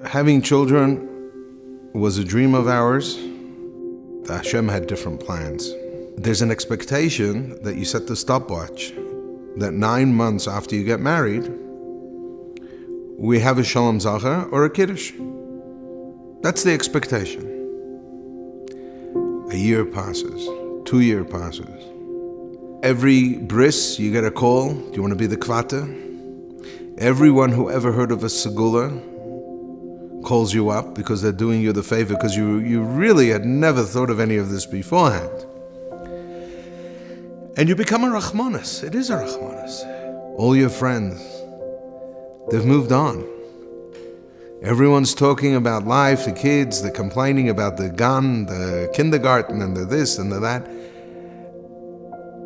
Having children was a dream of ours. Hashem had different plans. There's an expectation that you set the stopwatch, that 9 months after you get married, we have a Shalom Zachar or a Kiddush. That's the expectation. A year passes, 2 years passes. Every bris, you get a call, do you want to be the kvata? Everyone who ever heard of a segula calls you up because they're doing you the favor, because you really had never thought of any of this beforehand. And you become a Rachmanis. It is a Rachmanis. All your friends, they've moved on. Everyone's talking about life, the kids, they're complaining about the gan, the kindergarten, and the this and the that.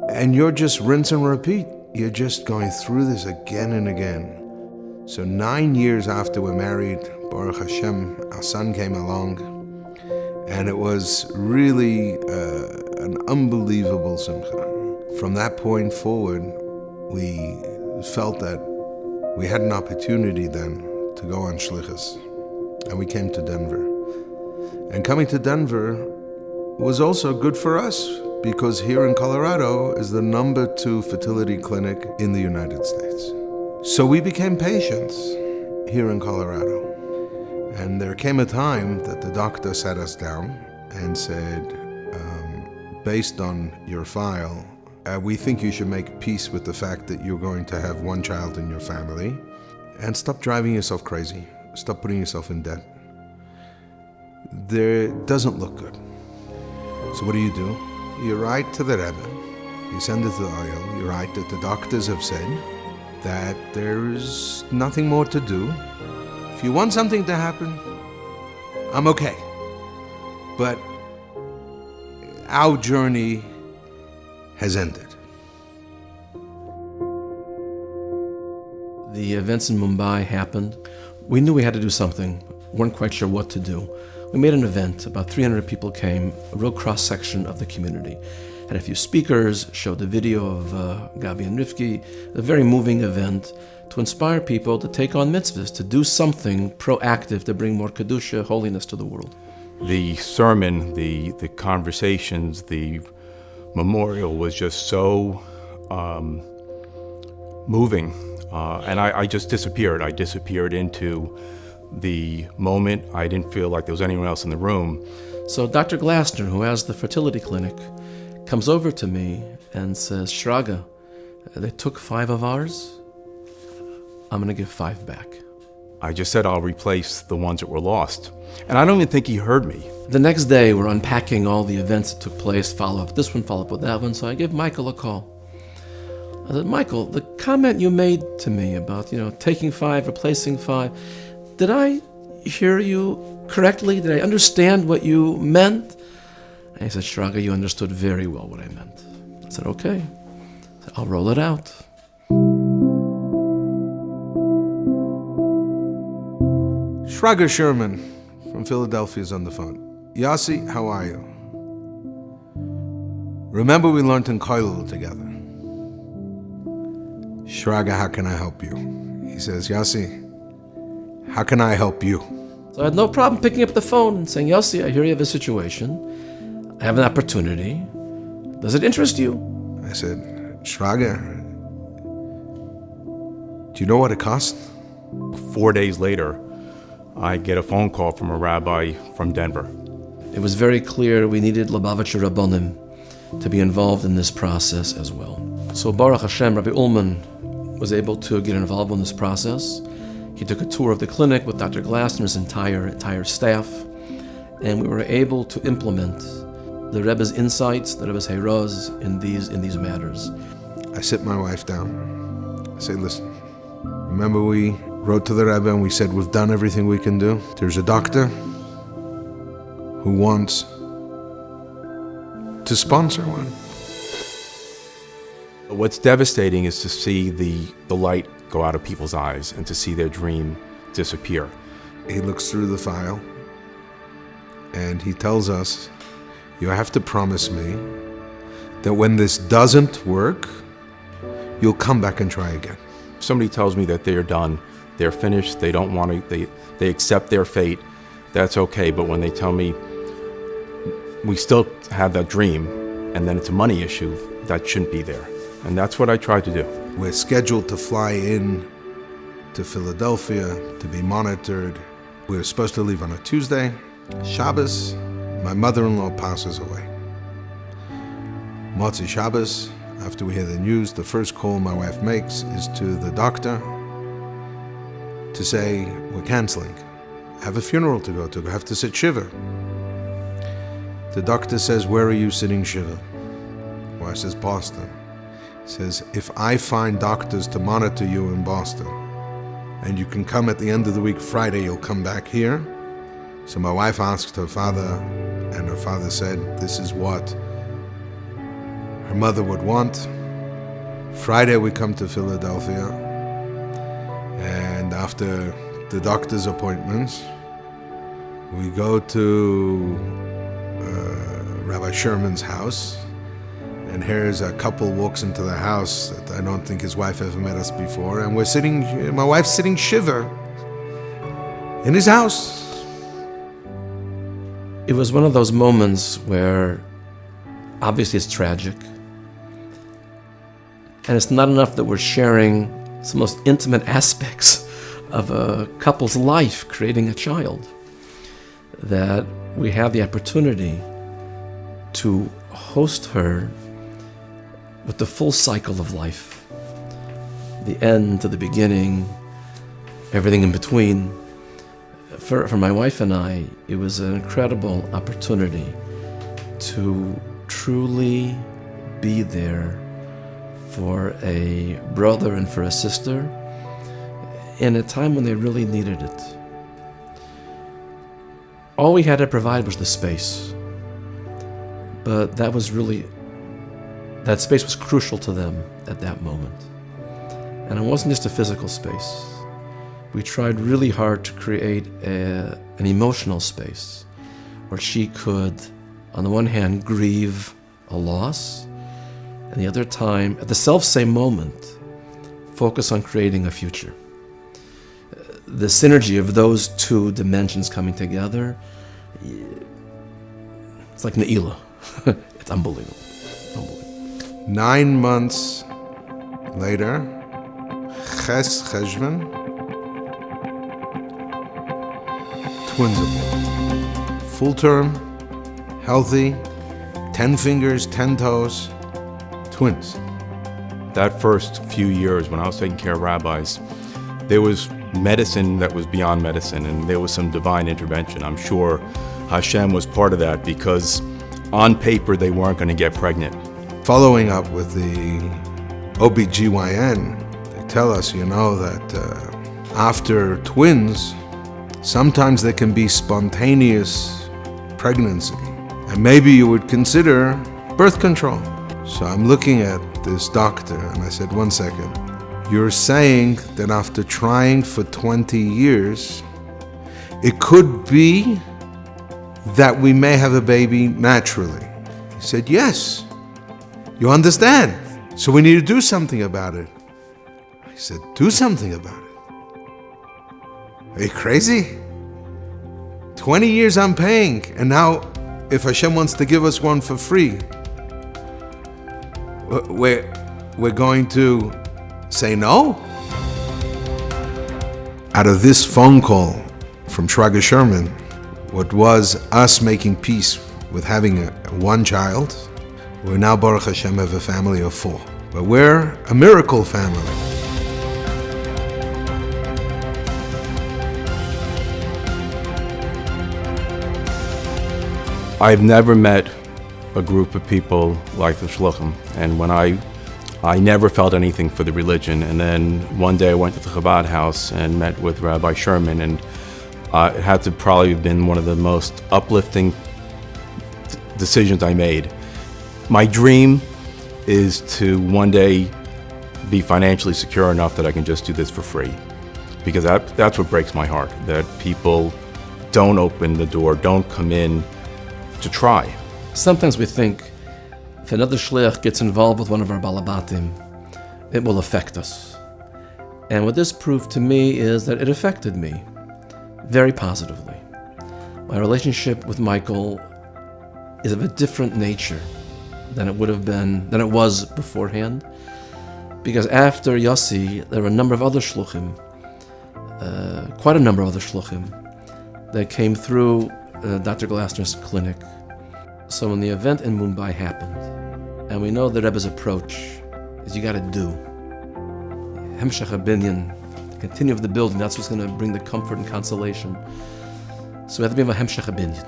And you're just rinse and repeat. You're just going through this again and again. So 9 years after we're married, Baruch Hashem, our son came along, and it was really an unbelievable simcha. From that point forward, we felt that we had an opportunity then to go on shlichus, and we came to Denver. And coming to Denver was also good for us, because here in Colorado is the #2 fertility clinic in the United States. So we became patients here in Colorado. And there came a time that the doctor sat us down and said, based on your file, we think you should make peace with the fact that you're going to have one child in your family, and stop driving yourself crazy. Stop putting yourself in debt. It doesn't look good. So what do? You write to the Rebbe, you send it to the oil, you write that the doctors have said that there's nothing more to do. If you want something to happen, I'm okay. But our journey has ended. The events in Mumbai happened. We knew we had to do something. Weren't quite sure what to do. We made an event. About 300 people came, a real cross-section of the community. Had a few speakers, showed the video of Gabi and Rivki, a very moving event to inspire people to take on mitzvahs, to do something proactive to bring more Kedusha, holiness to the world. The sermon, the conversations, the memorial was just so moving. And I just disappeared. I disappeared into the moment. I didn't feel like there was anyone else in the room. So Dr. Glassner, who has the fertility clinic, comes over to me and says, Shraga, they took 5 of ours. I'm going to give 5 back. I just said I'll replace the ones that were lost. And I don't even think he heard me. The next day, we're unpacking all the events that took place, follow up with this one, follow up with that one. So I give Michael a call. I said, Michael, the comment you made to me about, taking 5, replacing 5, did I hear you correctly? Did I understand what you meant? And he said, Shraga, you understood very well what I meant. I said, okay. I said, I'll roll it out. Shraga Sherman from Philadelphia is on the phone. Yossi, how are you? Remember we learned in Koilel together. Shraga, how can I help you? He says, Yossi, how can I help you? So I had no problem picking up the phone and saying, Yossi, I hear you have a situation. I have an opportunity. Does it interest you? I said, Shraga, do you know what it cost? 4 days later, I get a phone call from a rabbi from Denver. It was very clear we needed Lubavitcher Rabbonim to be involved in this process as well. So Baruch Hashem, Rabbi Ullman was able to get involved in this process. He took a tour of the clinic with Dr. Glassner's entire staff, and we were able to implement the Rebbe's insights, the Rebbe's Heiros in these matters. I sit my wife down. I say, listen, remember we wrote to the Rebbe and we said we've done everything we can do? There's a doctor who wants to sponsor one. What's devastating is to see the light go out of people's eyes and to see their dream disappear. He looks through the file and he tells us, you have to promise me that when this doesn't work, you'll come back and try again. If somebody tells me that they're done, They're finished. They don't want to. They accept their fate. That's okay. But when they tell me we still have that dream, and then it's a money issue, that shouldn't be there. And that's what I try to do. We're scheduled to fly in to Philadelphia to be monitored. We were supposed to leave on a Tuesday. Shabbos, my mother-in-law passes away. Motzi Shabbos, after we hear the news, the first call my wife makes is to the doctor to say, we're canceling. I have a funeral to go to. I have to sit Shiva. The doctor says, where are you sitting Shiva? Wife says, Boston. He says, if I find doctors to monitor you in Boston, and you can come at the end of the week, Friday, you'll come back here. So my wife asked her father, and her father said, this is what her mother would want. Friday we come to Philadelphia, and after the doctor's appointments, we go to Rabbi Sherman's house, and here's a couple walks into the house that I don't think his wife ever met us before, and my wife's sitting shiva in his house. It was one of those moments where obviously it's tragic, and it's not enough that we're sharing some most intimate aspects of a couple's life, creating a child, that we have the opportunity to host her with the full cycle of life, the end to the beginning, everything in between. For my wife and I, it was an incredible opportunity to truly be there for a brother and for a sister in a time when they really needed it. All we had to provide was the space, but that space was crucial to them at that moment. And it wasn't just a physical space. We tried really hard to create an emotional space where she could, on the one hand, grieve a loss, and the other time, at the self-same moment, focus on creating a future. The synergy of those two dimensions coming together, it's like Ne'ilah. It's unbelievable. 9 months later, Ches Cheshvan, twins are born. Full term, healthy, 10 fingers, 10 toes, twins. That first few years when I was taking care of rabbis, there was medicine that was beyond medicine, and there was some divine intervention. I'm sure Hashem was part of that, because on paper they weren't going to get pregnant. Following up with the OBGYN, they tell us, that after twins, sometimes there can be spontaneous pregnancy, and maybe you would consider birth control. So I'm looking at this doctor and I said, 1 second, you're saying that after trying for 20 years, it could be that we may have a baby naturally? He said, yes. You understand? So we need to do something about it. I said, do something about it? Are you crazy? 20 years I'm paying, and now if Hashem wants to give us one for free, we're going to say no? Out of this phone call from Shraga Sherman, what was us making peace with having one child, we're now, Baruch Hashem, have a family of 4. But we're a miracle family. I've never met a group of people like the Shluchim, and when I never felt anything for the religion. And then one day I went to the Chabad house and met with Rabbi Sherman, and it had to probably have been one of the most uplifting decisions I made. My dream is to one day be financially secure enough that I can just do this for free, because that's what breaks my heart, that people don't open the door, don't come in to try. Sometimes we think if another shliach gets involved with one of our balabatim, it will affect us. And what this proved to me is that it affected me very positively. My relationship with Michael is of a different nature than it was beforehand. Because after Yossi, there were a number of other shluchim, quite a number of other shluchim, that came through Dr. Glasner's clinic. So when the event in Mumbai happened, and we know the Rebbe's approach is you got to do. Hemshech HaBinyan, continue of the building, that's what's going to bring the comfort and consolation. So we have to be a Hemshech HaBinyan.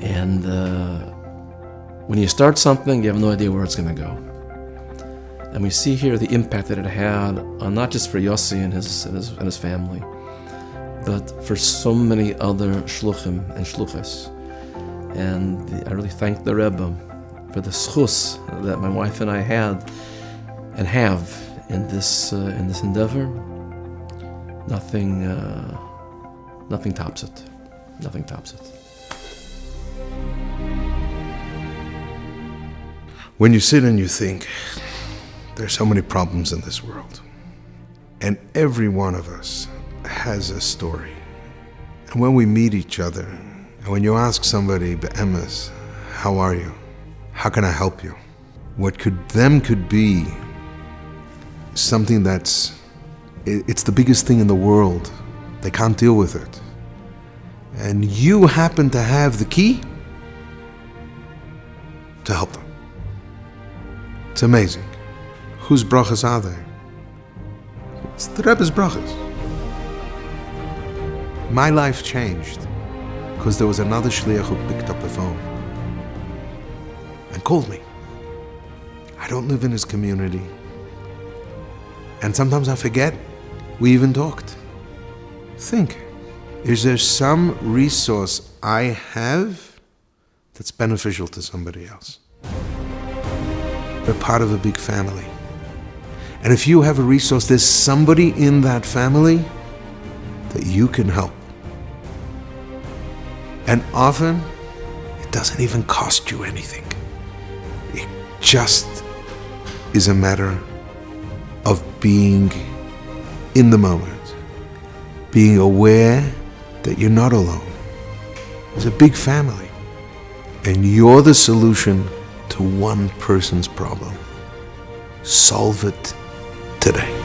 And when you start something, you have no idea where it's going to go. And we see here the impact that it had on not just for Yossi and his family, but for so many other shluchim and shluchas. And I really thank the Rebbe for the schus that my wife and I had and have in this endeavor. Nothing tops it. Nothing tops it. When you sit and you think, there's so many problems in this world, and every one of us has a story. And when we meet each other, and when you ask somebody, be'emes, how are you? How can I help you? What could be something it's the biggest thing in the world. They can't deal with it. And you happen to have the key to help them. It's amazing. Whose brachas are they? It's the Rebbe's brachas. My life changed because there was another shliach who picked up the phone and called me. I don't live in his community. And sometimes I forget we even talked. Think, is there some resource I have that's beneficial to somebody else? We're part of a big family. And if you have a resource, there's somebody in that family that you can help. And often, it doesn't even cost you anything. It just is a matter of being in the moment, being aware that you're not alone. There's a big family, and you're the solution to one person's problem. Solve it today.